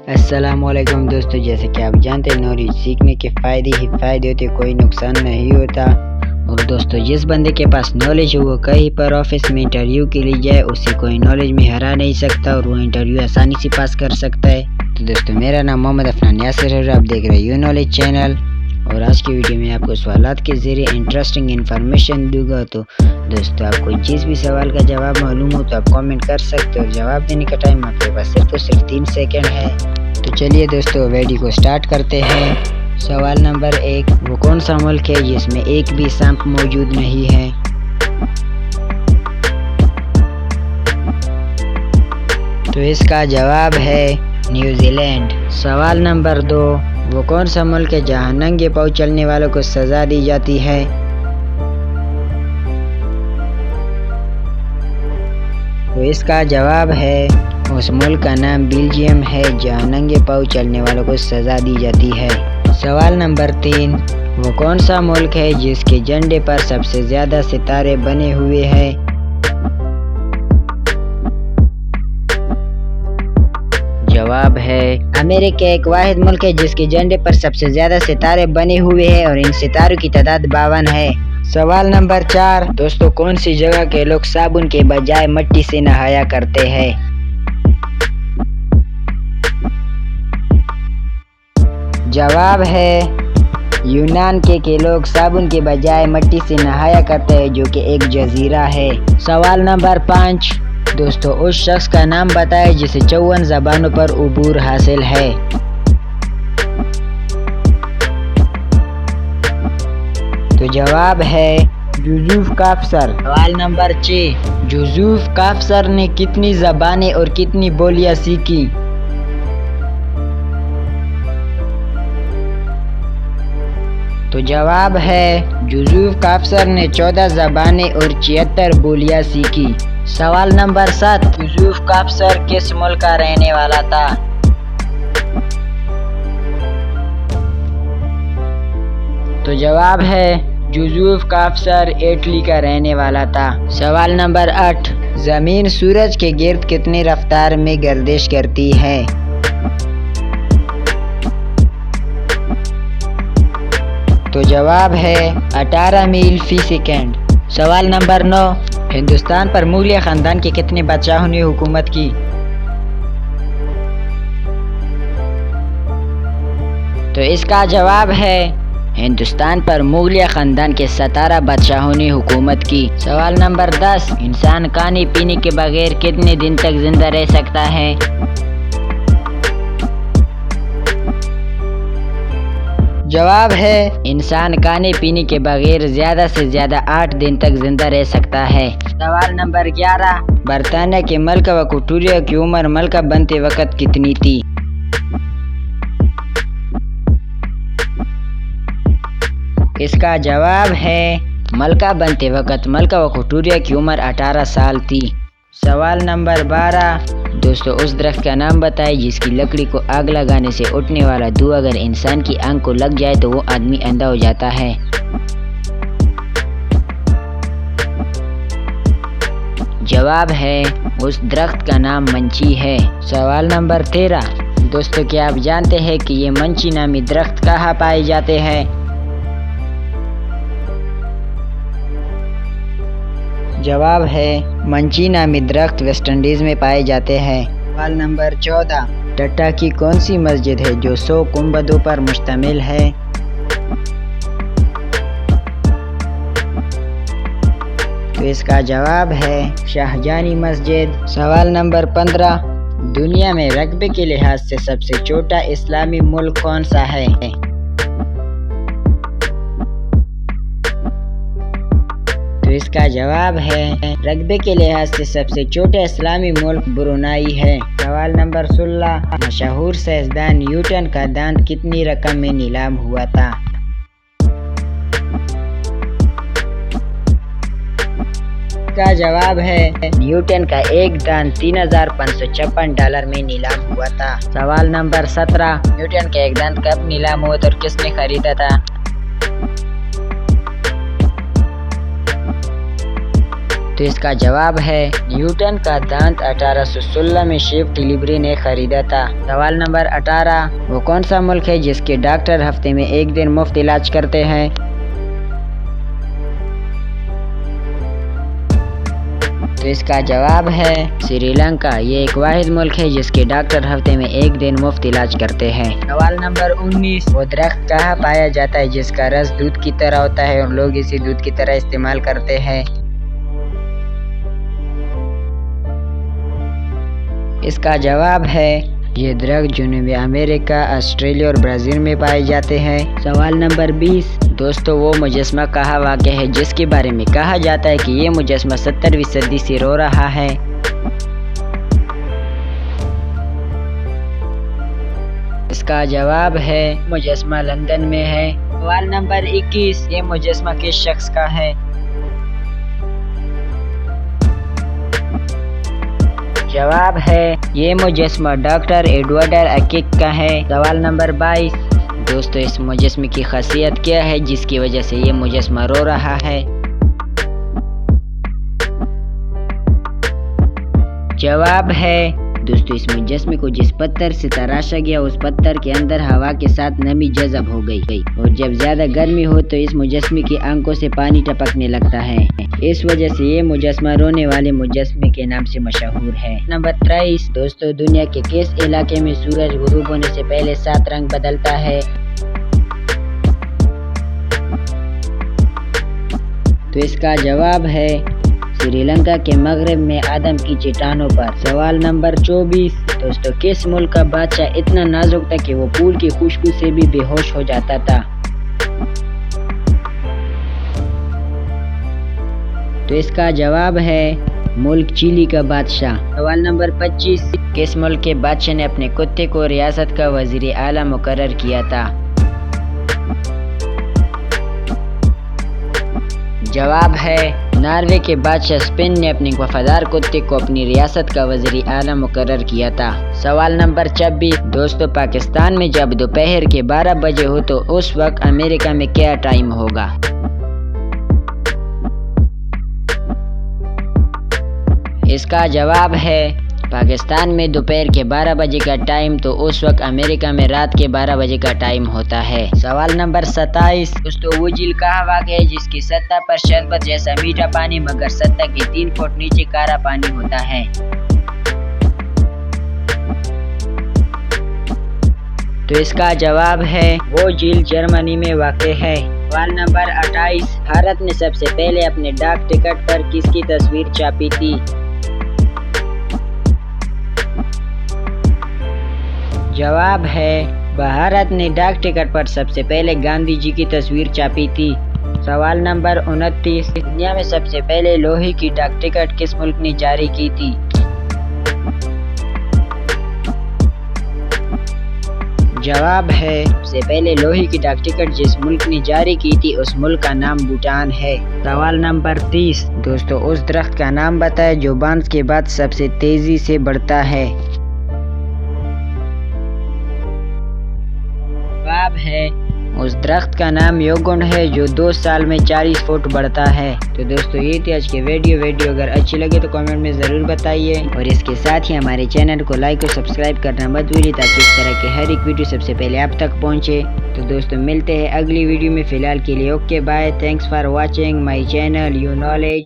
अस्सलामुअलैकुम दोस्तों, जैसे कि आप जानते हैं नॉलेज सीखने के फ़ायदे ही फ़ायदे होते, कोई नुकसान नहीं होता। और दोस्तों, जिस बंदे के पास नॉलेज हो वो कहीं पर ऑफिस में इंटरव्यू के लिए जाए, उसे कोई नॉलेज में हरा नहीं सकता और वो इंटरव्यू आसानी से पास कर सकता है। तो दोस्तों, मेरा नाम मोहम्मद अफनान यासिर है और आप देख रहे हैं यू नॉलेज चैनल। और आज की वीडियो में आपको सवालात के ज़रिए इंटरेस्टिंग इन्फॉर्मेशन दूंगा। तो दोस्तों, आपको जिस भी सवाल का जवाब मालूम हो तो आप कमेंट कर सकते हो और जवाब देने का टाइम आपके पास सिर्फ और सिर्फ 3 सेकंड है। तो चलिए दोस्तों, वीडियो को स्टार्ट करते हैं। सवाल नंबर 1, वो कौन सा मुल्क है जिसमें एक भी सांप मौजूद नहीं है? तो इसका जवाब है न्यूजीलैंड। सवाल नंबर 2, वो कौन सा मुल्क है जहां नंगे पांव चलने वालों को सजा दी जाती है? तो इसका जवाब है, उस मुल्क का नाम बेल्जियम है जहां नंगे पांव चलने वालों को सजा दी जाती है। सवाल नंबर 3, वो कौन सा मुल्क है जिसके झंडे पर सबसे ज्यादा सितारे बने हुए हैं? जवाब है अमेरिका एक वाहिद मुल्क है जिसके झंडे पर सबसे ज्यादा सितारे बने हुए हैं और इन सितारों की तादाद 52 है। सवाल नंबर 4, दोस्तों, कौन सी जगह के लोग साबुन के बजाय मिट्टी से नहाया करते हैं? जवाब है यूनान के लोग साबुन के बजाय मिट्टी से नहाया करते हैं, जो कि एक जजीरा है। सवाल नंबर 5, दोस्तों, उस शख्स का नाम बताएं जिसे 54 ज़बानों पर उबूर हासिल है। तो जवाब है यूसुफ काफसर। सवाल नंबर 6, यूसुफ काफसर ने कितनी ज़बानें और कितनी बोलियां सीखी? तो जवाब है यूसुफ काफसर ने 14 ज़बानें और 76 बोलियां सीखी। सवाल नंबर 7, यूसुफ काफसर किस मुल्क का रहने वाला था? तो जवाब है यूसुफ काफसर इटली का रहने वाला था। सवाल नंबर 8, जमीन सूरज के गिर्द कितनी रफ्तार में गर्दिश करती है? तो जवाब है 18 मील फी सेकंड। सवाल नंबर 9, हिंदुस्तान पर मुगलिया खानदान के कितने बादशाहों ने हुकूमत की? तो इसका जवाब है हिंदुस्तान पर मुगलिया खानदान के 17 बादशाहों ने हुकूमत की। सवाल नंबर 10, इंसान खाने पीने के बगैर कितने दिन तक जिंदा रह सकता है? जवाब है इंसान खाने पीने के बगैर ज्यादा से ज्यादा 8 दिन तक जिंदा रह सकता है। सवाल नंबर 11, बरतानिया के मलका विक्टोरिया की उम्र मलका बनते वक्त कितनी थी? इसका जवाब है मलका बनते वक्त मलका विक्टोरिया की उम्र 18 साल थी। सवाल नंबर 12, दोस्तों, उस दरख्त का नाम बताएं जिसकी लकड़ी को आग लगाने से उठने वाला धुआं अगर इंसान की आंख को लग जाए तो वो आदमी अंधा हो जाता है। जवाब है उस दरख्त का नाम मंची है। सवाल नंबर 13, दोस्तों, क्या आप जानते हैं कि ये मंची नामी दरख्त कहाँ पाए जाते हैं? जवाब है मंची नामी दरख्त वेस्ट इंडीज में पाए जाते हैं। सवाल नंबर 14, टट्टा की कौन सी मस्जिद है जो 100 गुंबदों पर मुश्तमिल है? तो इसका जवाब है शाहजहानी मस्जिद। सवाल नंबर 15, दुनिया में रकबे के लिहाज से सबसे छोटा इस्लामी मुल्क कौन सा है? तो इसका जवाब है रकबे के लिहाज से सबसे छोटा इस्लामी मुल्क ब्रुनाई है। सवाल नंबर 16, मशहूर साइंसदान न्यूटन का दांत कितनी रकम में नीलाम हुआ था? इसका जवाब है न्यूटन का एक दांत $3,556 में नीलाम हुआ था। सवाल नंबर 17, न्यूटन का एक दांत कब नीलाम हुआ था और किसने खरीदा था? तो तो इसका जवाब है न्यूटन का दांत 1816 में शेफ डिलीवरी ने खरीदा था। सवाल नंबर 18, वो कौन सा मुल्क है जिसके डॉक्टर हफ्ते में एक दिन मुफ्त इलाज करते हैं? तो इसका जवाब है श्रीलंका। ये एक वाहिद मुल्क है जिसके डॉक्टर हफ्ते में एक दिन मुफ्त इलाज करते हैं। सवाल नंबर 19, वो दरख्त कहाँ पाया जाता है जिसका रस दूध की तरह होता है और लोग इसे दूध की तरह इस्तेमाल करते हैं? इसका जवाब है ये दरख्त जनूबी अमेरिका, ऑस्ट्रेलिया और ब्राज़ील में पाए जाते हैं। सवाल नंबर 20, दोस्तों वो मुजस्मा कहाँ वाक़ है जिसके बारे में कहा जाता है कि ये मुजस्मा 17वीं सदी से रो रहा है? इसका जवाब है मुजस्मा लंदन में है। सवाल नंबर 21, ये मुजस्मा किस शख्स का है? जवाब है ये मुजस्मा डॉक्टर एडवर्ड अकीक का है। सवाल नंबर 22, दोस्तों इस मुजस्मे की खासियत क्या है जिसकी वजह से ये मुजस्मा रो रहा है? जवाब है दोस्तों इस मुजस्मे को जिस पत्थर से तराशा गया उस पत्थर के अंदर हवा के साथ नमी जज़ब हो गई और जब ज्यादा गर्मी हो तो इस मुजस्मे की आंखों से पानी टपकने लगता है। इस वजह से ये मुजस्मा रोने वाले मुजस्मे के नाम से मशहूर है। नंबर 23, दोस्तों दुनिया के किस इलाके में सूरज गुरूब होने से पहले 7 रंग बदलता है? तो इसका जवाब है श्रीलंका के मगरब में आदम की चट्टानों पर। सवाल नंबर 24, दोस्तों किस मुल्क का बादशाह इतना नाजुक था कि वो फूल की खुशबू से भी बेहोश हो जाता था? तो इसका जवाब है मुल्क चिली का बादशाह। सवाल नंबर 25, किस मुल्क के बादशाह ने अपने कुत्ते को रियासत का वजीर आला मुकर्रर किया था? जवाब है नॉर्वे के बादशाह स्पेन ने अपने वफादार कुत्ते को अपनी रियासत का वज़ीर आला मुकर्रर किया था। सवाल नंबर 26, दोस्तों पाकिस्तान में जब दोपहर के 12 बजे हो तो उस वक्त अमेरिका में क्या टाइम होगा? इसका जवाब है पाकिस्तान में दोपहर के 12 बजे का टाइम तो उस वक्त अमेरिका में रात के 12 बजे का टाइम होता है। सवाल नंबर 27, दोस्तों वो झील कहाँ वाक़ है जिसकी सतह पर शरबत जैसा मीठा पानी मगर सतह के 3 फुट नीचे काला पानी होता है? तो इसका जवाब है वो झील जर्मनी में वाक़ है। सवाल नंबर 28, भारत ने सबसे पहले अपने डाक टिकट पर किसकी तस्वीर छापी थी? जवाब है भारत ने डाक टिकट पर सबसे पहले गांधी जी की तस्वीर छापी थी। सवाल नंबर 29, दुनिया में सबसे पहले लोहे की डाक टिकट किस मुल्क ने जारी की थी? जवाब है सबसे पहले लोहे की डाक टिकट जिस मुल्क ने जारी की थी उस मुल्क का नाम भूटान है। सवाल नंबर 30, दोस्तों उस दरख्त का नाम बताएं जो बांस के बाद सबसे तेजी से बढ़ता है? जवाब है उस दरख्त का नाम योगुंड है जो 2 साल में 40 फुट बढ़ता है। तो दोस्तों ये थी आज की वीडियो अगर अच्छी लगे तो कमेंट में ज़रूर बताइए और इसके साथ ही हमारे चैनल को लाइक और सब्सक्राइब करना मत भूलिए ताकि इस तरह के हर एक वीडियो सबसे पहले आप तक पहुंचे। तो दोस्तों मिलते हैं अगली वीडियो में, फ़िलहाल के लिए okay bye. Thanks for watching my channel you knowledge.